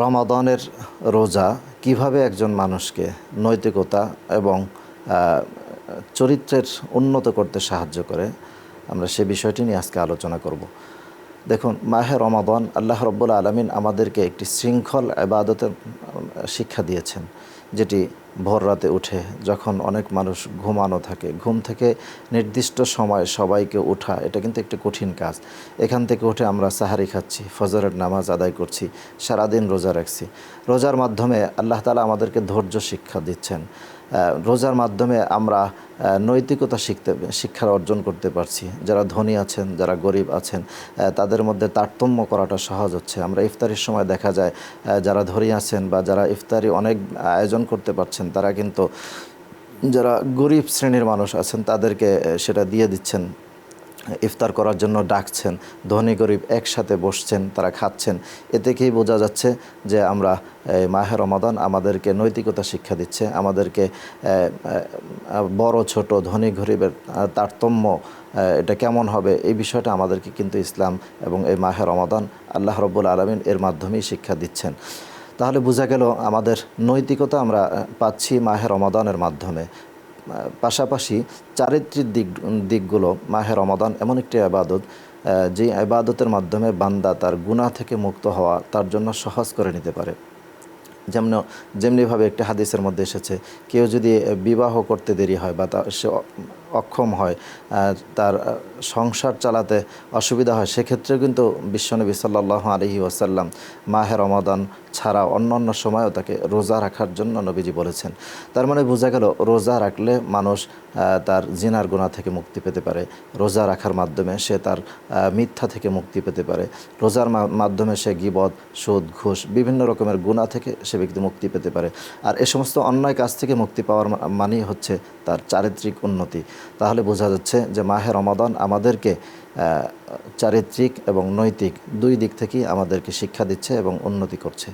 রমাদানের রোজা কিভাবে একজন মানুষকে নৈতিকতা এবং চরিত্রের উন্নত করতে সাহায্য করে, আমরা সে বিষয়টি নিয়ে আজকে আলোচনা করব। দেখুন, মাহে রমাদান আল্লাহ রব্বুল আলামিন আমাদেরকে একটি শৃঙ্খল ইবাদতের শিক্ষা দিয়েছেন, যেটি ভোর রাতে উঠে যখন অনেক মানুষ ঘুমানো থাকে, ঘুম থেকে নির্দিষ্ট সময় সবাইকে ওঠা, এটা কিন্তু একটি কঠিন কাজ। এখান থেকে উঠে আমরা সাহারি খাচ্ছি, ফজরের নামাজ আদায় করছি, সারাদিন রোজা রাখছি। রোজার মাধ্যমে আল্লাহ তাআলা আমাদেরকে ধৈর্য শিক্ষা দিচ্ছেন। রোজার মাধ্যমে আমরা নৈতিকতা শিক্ষা অর্জন করতে পারছি। যারা ধনী আছেন, যারা গরিব আছেন, তাদের মধ্যে তারতম্য করাটা সহজ হচ্ছে। আমরা ইফতারির সময় দেখা যায় যারা ধনী আছেন বা যারা ইফতারি অনেক আয়োজন করতে পারছেন, তারা কিন্তু যারা গরিব শ্রেণীর মানুষ আছেন তাদেরকে সেটা দিয়ে দিচ্ছেন, ইফতার করার জন্য ডাকছেন, ধনী গরিব একসাথে বসছেন, তারা খাচ্ছেন। এ থেকেই বোঝা যাচ্ছে যে আমরা মাহে রমাদান আমাদেরকে নৈতিকতা শিক্ষা দিচ্ছে, আমাদেরকে বড় ছোট ধনী গরিবের তারতম্য এটা কেমন হবে এই বিষয়টা আমাদেরকে কিন্তু ইসলাম এবং এই মাহে রমাদান আল্লাহ রব্বুল আলামিন এর মাধ্যমেই শিক্ষা দিচ্ছেন। তাহলে বোঝা গেল আমাদের নৈতিকতা আমরা পাচ্ছি মাহে রমাদানের মাধ্যমে। পাশাপাশি চারিত্রিক দিকগুলো, মাহে রমাদান এমন একটি ইবাদত যে ইবাদতের মাধ্যমে বান্দা তার গুনাহ থেকে মুক্ত হওয়া তার জন্য সহজ করে নিতে পারে। যেমনিভাবে একটি হাদিসের মধ্যে এসেছে, কেউ যদি বিবাহ করতে দেরি হয় বা সে অক্ষম হয়, তার সংসার চালাতে অসুবিধা হয়, সেক্ষেত্রেও কিন্তু বিশ্বনবী সাল্লাল্লাহু আলাইহি ওয়াসাল্লাম মাহে রমাদান ছাড়া অন্য সময়ও তাকে রোজা রাখার জন্য নবীজি বলেছেন। তার মানে বোঝা গেল রোজা রাখলে মানুষ তার জিনার গুনাহ থেকে মুক্তি পেতে পারে, রোজা রাখার মাধ্যমে সে তার মিথ্যা থেকে মুক্তি পেতে পারে, রোজার মাধ্যমে সে গীবত, সুদ, ঘুষ বিভিন্ন রকমের গুনাহ থেকে সে ব্যক্তি মুক্তি পেতে পারে। আর এ সমস্ত অন্যায় কাজ থেকে মুক্তি পাওয়ার মানেই হচ্ছে তার চারিত্রিক উন্নতি। তাহলে বোঝা যাচ্ছে যে মাহে রমাদান আমাদেরকে চারিত্রিক এবং নৈতিক দুই দিক থেকেই আমাদেরকে শিক্ষা দিচ্ছে এবং উন্নতি করছে।